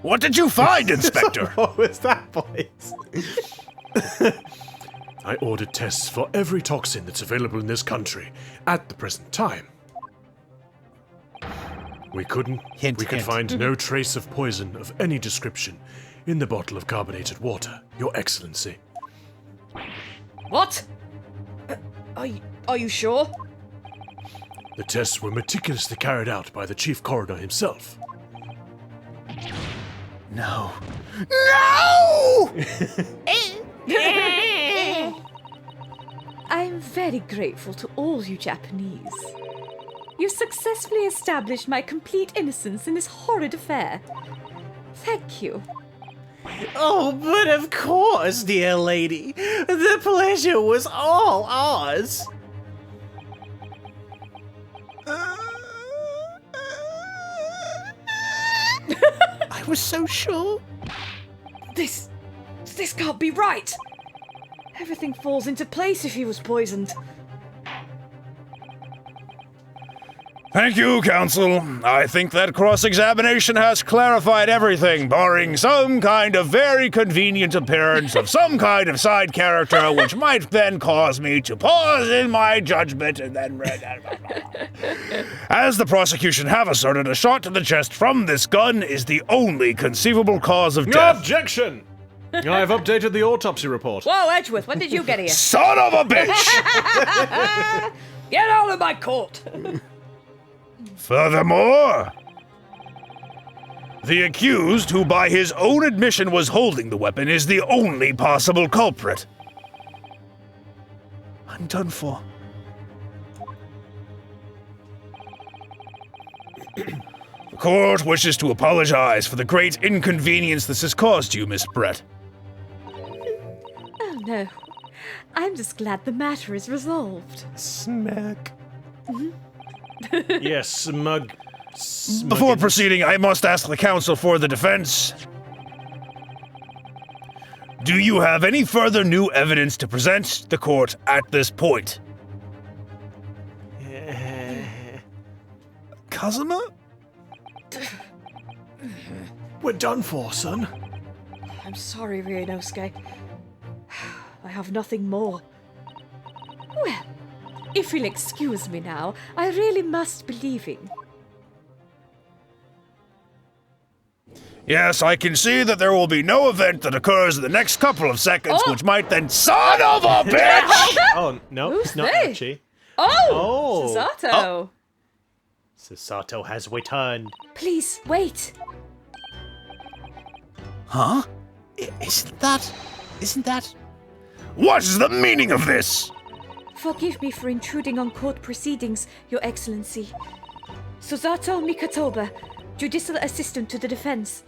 what did you find, Inspector? What was that voice? I ordered tests for every toxin that's available in this country at the present time. We could Hint. find no trace of poison of any description in the bottle of carbonated water, Your Excellency. What? Are you sure? The tests were meticulously carried out by the chief coroner himself. No. I'm very grateful to all you Japanese. You've successfully established my complete innocence in this horrid affair. Thank you. Oh, but of course, dear lady. The pleasure was all ours. I was so sure. This can't be right. Everything falls into place if he was poisoned. Thank you, Counsel. I think that cross-examination has clarified everything, barring some kind of very convenient appearance of some kind of side character, which might then cause me to pause in my judgment and then... As the prosecution have asserted, a shot to the chest from this gun is the only conceivable cause of death. Objection! I've updated the autopsy report. Whoa, Edgeworth, when did you get here? Son of a bitch! Get out of my court! Furthermore, The accused, who by his own admission was holding the weapon, is the only possible culprit. I'm done for. The court wishes to apologize for the great inconvenience this has caused you, Miss Brett. Oh no. I'm just glad the matter is resolved. Smug. Yes, smug. Before proceeding, I must ask the counsel for the defense. Do you have any further new evidence to present the court at this point? Kazuma? We're done for, son. I'm sorry, Ryunosuke. I have nothing more. Well, if you'll excuse me now, I really must be leaving. Yes, I can see that there will be no event that occurs in the next couple of seconds, which might then... Son of a bitch! Oh, no, Who's it's not they? Archie. Oh! Susato! Susato has returned. Please, wait. Huh? Isn't that... What is the meaning of this? Forgive me for intruding on court proceedings, Your Excellency. Susato Mikotoba, Judicial Assistant to the defense.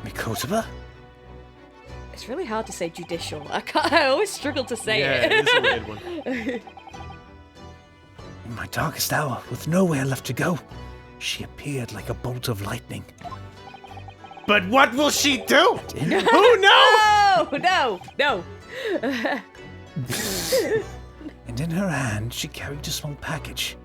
Mikotoba? It's really hard to say judicial. I always struggle to say it. Yeah, it's a weird one. In my darkest hour, with nowhere left to go, she appeared like a bolt of lightning. But what will she do? Who knows? No! And in her hand, she carried a small package,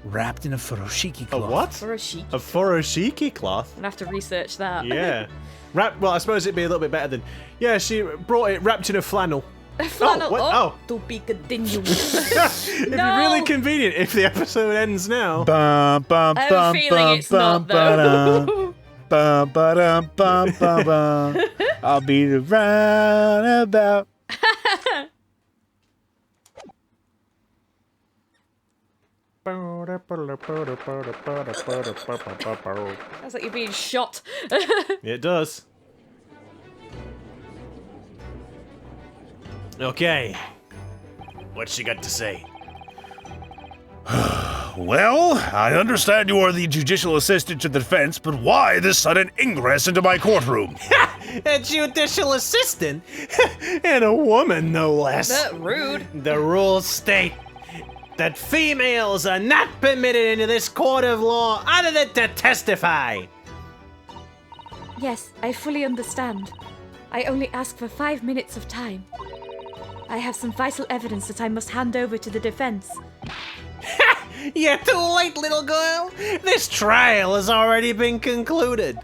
wrapped in a furoshiki A cloth. what? Furoshiki. A furoshiki cloth? I'm gonna have to research that. Yeah. Well, I suppose it'd be a little bit better than... Yeah, she brought it wrapped in a flannel. Flannel. what? Oh. To be continued. It'd be really convenient if the episode ends now. Bum, bum, I have a bum, feeling bum, it's not, bum, though. bum, ba-dum, bum, bum, bum. I'll be the roundabout. Sounds like you're being shot. It does. Okay. What's she got to say? Well, I understand you are the judicial assistant to the defense, but why this sudden ingress into my courtroom? A judicial assistant? And a woman, no less. Rude. The rules state that females are not permitted into this court of law other than to testify. Yes, I fully understand. I only ask for 5 minutes of time. I have some vital evidence that I must hand over to the defense. You're too late, little girl. This trial has already been concluded.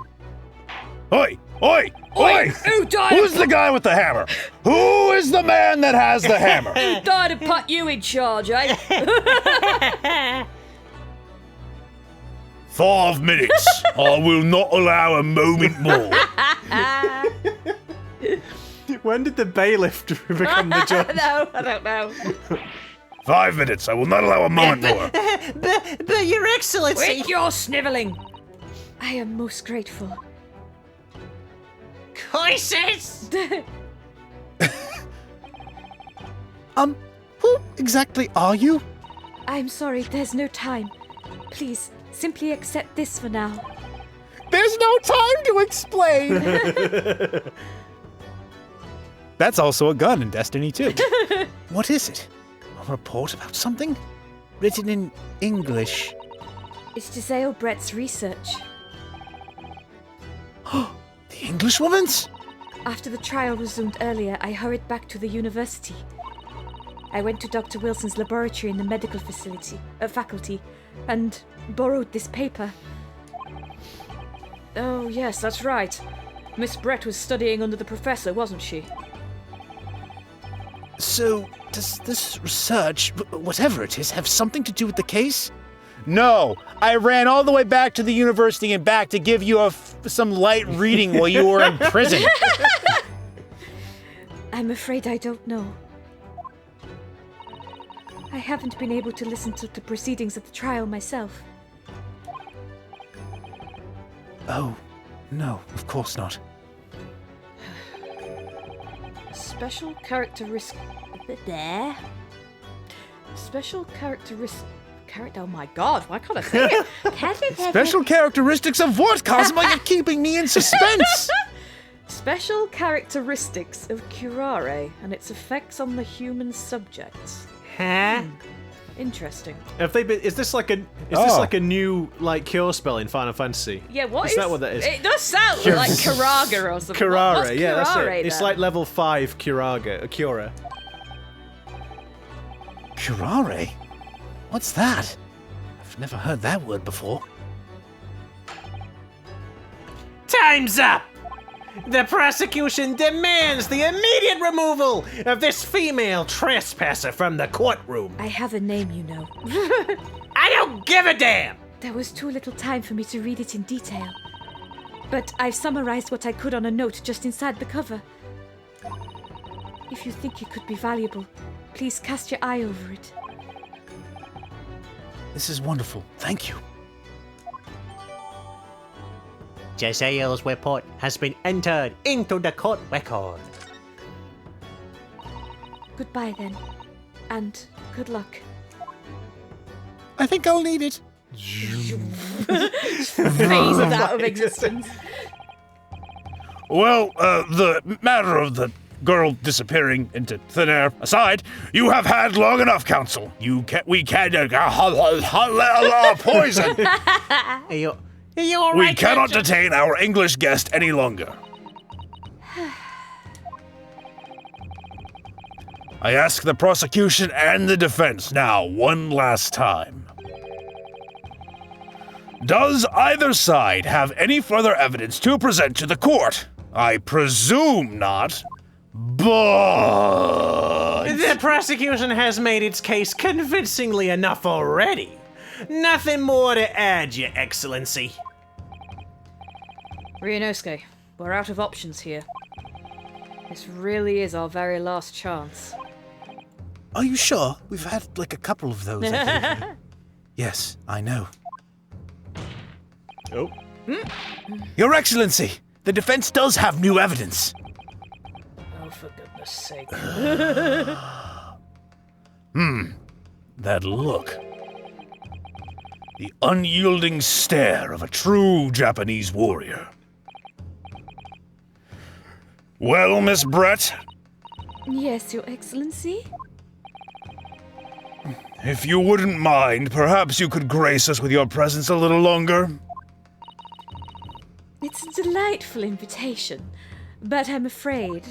Oi! Oi! Oi! Who died? Who's the guy with the hammer? Who is the man that has the hammer? Who died to put you in charge, eh? 5 minutes. I will not allow a moment more. When did the bailiff become the judge? No, I don't know. 5 minutes. I will not allow a moment more. But Your Excellency... Quit your sniveling. I am most grateful. Choices! Who exactly are you? I'm sorry, there's no time. Please, simply accept this for now. There's no time to explain. That's also a gun in Destiny 2. What is it? A report about something? Written in English. It's Giselle Brett's research. The Englishwoman's? After the trial resumed earlier, I hurried back to the university. I went to Dr. Wilson's laboratory in the medical faculty and borrowed this paper. Oh, yes, that's right. Miss Brett was studying under the professor, wasn't she? So, does this research, whatever it is, have something to do with the case? No, I ran all the way back to the university and back to give you some light reading while you were in prison. I'm afraid I don't know. I haven't been able to listen to the proceedings of the trial myself. Oh, no, of course not. Special characteristic. There. Special characteristic. Oh my god, why can't I say it? Special characteristics of what, Cosmo? You're keeping me in suspense! Special characteristics of curare and its effects on the human subjects. Huh? Interesting. Have they been? Is this like a new cure spell in Final Fantasy? Yeah, what is that? What that is? It does sound like Karaga or something. Curare, What's yeah, that's Curare, it. It's then? like level 5 Cura. Curare? What's that? I've never heard that word before. Time's up! The prosecution demands the immediate removal of this female trespasser from the courtroom. I have a name, you know. I don't give a damn! There was too little time for me to read it in detail. But I've summarized what I could on a note just inside the cover. If you think it could be valuable, please cast your eye over it. This is wonderful. Thank you. Jezreel's report has been entered into the court record. Goodbye then. And good luck. I think I'll need it. Phase it out of existence. Well, the matter of the girl disappearing into thin air aside, you have had long enough, Counsel. We can't poison. Are you all right? We cannot detain our English guest any longer. I ask the prosecution and the defense now one last time. Does either side have any further evidence to present to the court? I presume not, but... The prosecution has made its case convincingly enough already. Nothing more to add, Your Excellency. Ryunosuke, we're out of options here. This really is our very last chance. Are you sure? We've had a couple of those, I think. Yes, I know. Oh. Your Excellency, the defense does have new evidence. Oh, for goodness sake. That look. The unyielding stare of a true Japanese warrior. Well, Miss Brett, Yes, Your Excellency? if you wouldn't mind, perhaps you could grace us with your presence a little longer? It's a delightful invitation, but I'm afraid...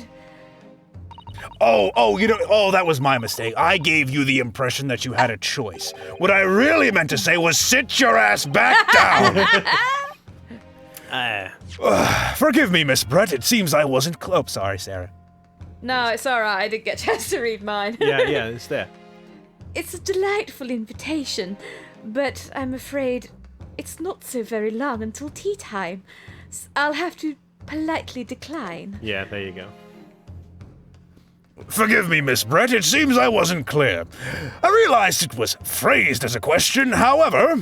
that was my mistake. I gave you the impression that you had a choice. What I really meant to say was sit your ass back down! Forgive me, Miss Brett. It seems I wasn't sorry, Sarah. No, it's alright, I didn't get a chance to read mine. Yeah, it's there. It's a delightful invitation, but I'm afraid it's not so very long until tea time. I'll have to politely decline. Yeah, there you go. Forgive me, Miss Brett. It seems I wasn't clear. I realized it was phrased as a question, however...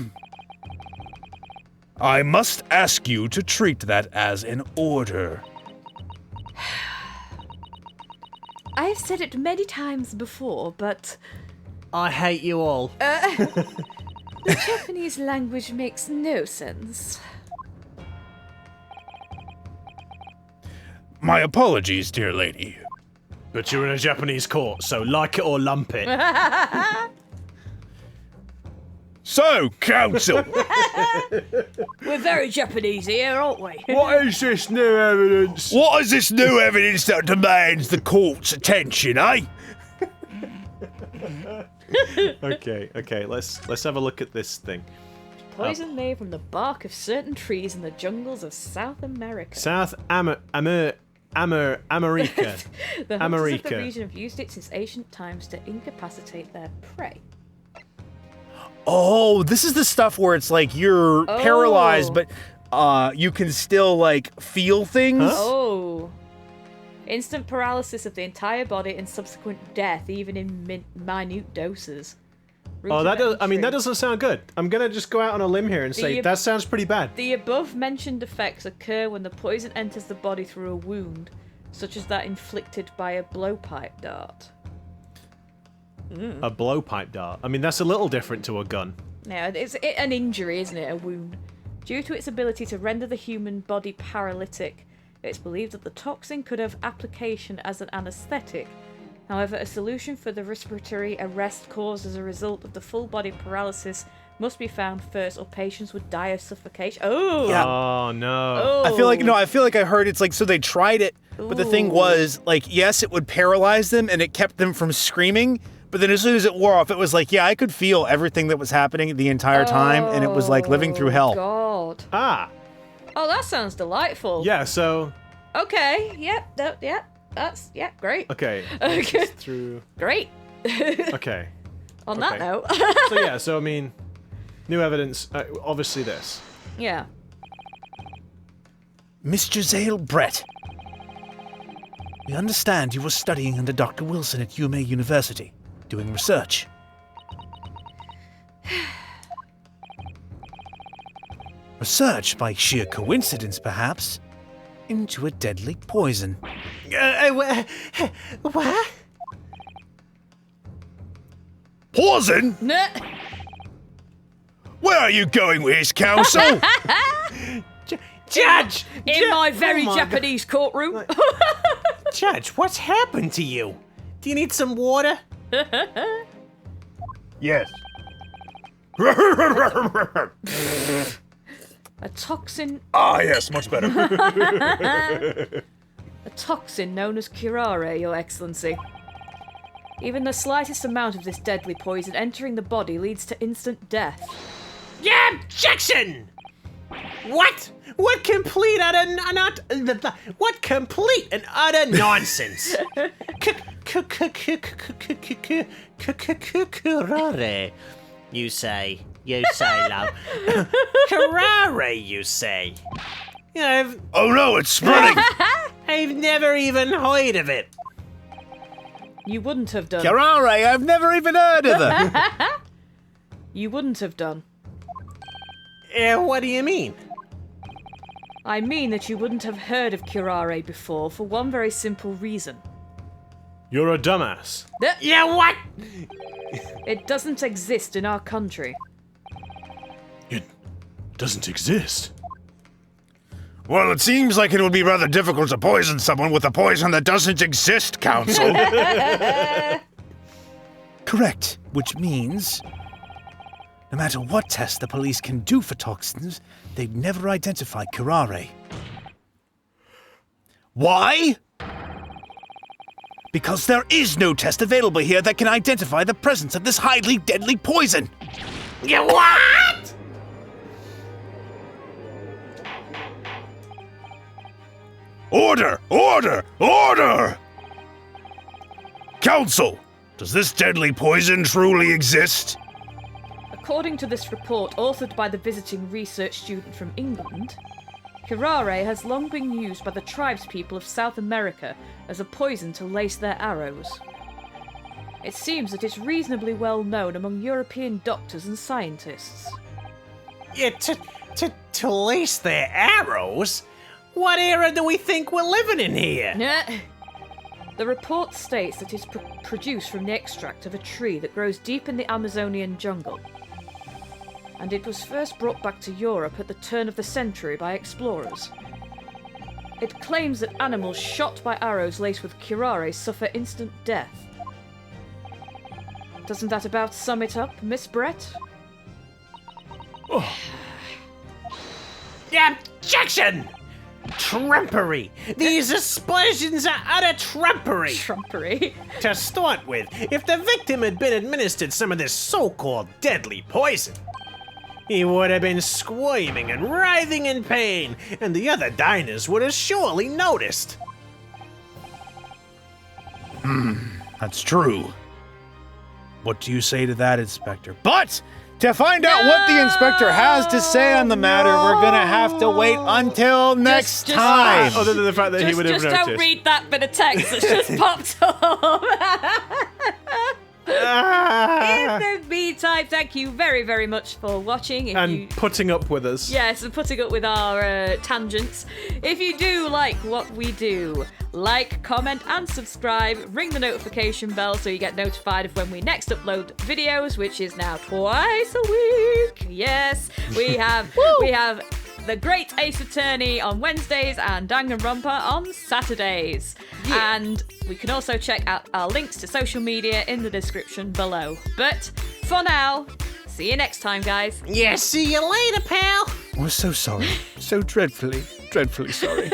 I must ask you to treat that as an order. I've said it many times before, but I hate you all. the Japanese language makes no sense. My apologies, dear lady. But you're in a Japanese court, so like it or lump it. So, Counsel, We're very Japanese here, aren't we? What is this new evidence? what is this new evidence that demands the court's attention, eh? Okay, let's have a look at this thing. Poison made from the bark of certain trees in the jungles of South America. South America. The hunters of the America. region have used it since ancient times to incapacitate their prey. Oh, this is the stuff where it's like you're paralyzed, but you can still feel things. Oh. Instant paralysis of the entire body and subsequent death, even in minute doses. Oh, that does. I mean, that doesn't sound good. I'm gonna just go out on a limb here and say that sounds pretty bad. The above-mentioned effects occur when the poison enters the body through a wound, such as that inflicted by a blowpipe dart. A blowpipe dart. I mean, that's a little different to a gun. Yeah, it's an injury, isn't it? A wound. Due to its ability to render the human body paralytic, it's believed that the toxin could have application as an anesthetic. However, a solution for the respiratory arrest caused as a result of the full body paralysis must be found first, or patients would die of suffocation. Oh! Yeah. Oh, no. Oh. I feel like I heard it's like, so they tried it, but the thing was, like, yes, it would paralyze them and it kept them from screaming, but then as soon as it wore off, it was like, yeah, I could feel everything that was happening the entire time, and it was like living through hell. God. Ah. Oh, that sounds delightful. Yeah, so... Okay, yep, great. Okay. Okay. Through... Great. Okay. On that note. So I mean, new evidence, obviously this. Yeah. Miss Giselle Brett, we understand you were studying under Dr. Wilson at UMA University, doing research. Research, by sheer coincidence perhaps, into a deadly poison. What? Poison? Nah. Where are you going with this, counsel? Judge! In my very Oh my Japanese courtroom. Judge, what's happened to you? Do you need some water? Yes. A toxin. Ah, yes, much better. A toxin known as Curare, Your Excellency. Even the slightest amount of this deadly poison entering the body leads to instant death. Yeah, objection! What? What complete and utter nonsense? Curare, you say. You say, love. Curare, you say. Oh no, it's spreading! I've never even heard of it. You wouldn't have done. Curare, I've never even heard of them. You wouldn't have done. What do you mean? I mean that you wouldn't have heard of Curare before for one very simple reason. You're a dumbass. Yeah, what? It doesn't exist in our country. It doesn't exist. Well, it seems like it would be rather difficult to poison someone with a poison that doesn't exist, counsel. Correct, which means no matter what test the police can do for toxins, they'd never identify Curare. Why? Because there is no test available here that can identify the presence of this highly deadly poison. Yeah, what? Order! Order! Order! Counsel, does this deadly poison truly exist? According to this report, authored by the visiting research student from England, Curare has long been used by the tribespeople of South America as a poison to lace their arrows. It seems that it's reasonably well known among European doctors and scientists. Yeah, to lace their arrows? What era do we think we're living in here? The report states that it's produced from the extract of a tree that grows deep in the Amazonian jungle. And it was first brought back to Europe at the turn of the century by explorers. It claims that animals shot by arrows laced with curare suffer instant death. Doesn't that about sum it up, Miss Brett? Oh. Objection! Trumpery! These aspersions are utter trumpery! Trumpery? To start with, if the victim had been administered some of this so-called deadly poison, he would have been squirming and writhing in pain, and the other diners would have surely noticed. That's true. What do you say to that, Inspector? But to find out what the inspector has to say on the matter, we're gonna have to wait until next time. Other than the fact that he would have just noticed. don't read that bit of text that's just popped up. In the meantime, thank you very, very much for watching. Putting up with us. Yes, and putting up with our tangents. If you do like what we do, like, comment, and subscribe. Ring the notification bell so you get notified of when we next upload videos, which is now twice a week. Yes, we have the Great Ace Attorney on Wednesdays and Danganronpa on Saturdays. Yeah. And we can also check out our links to social media in the description below. But for now, see you next time, guys. Yeah, see you later, pal. We're so sorry. So dreadfully, dreadfully sorry.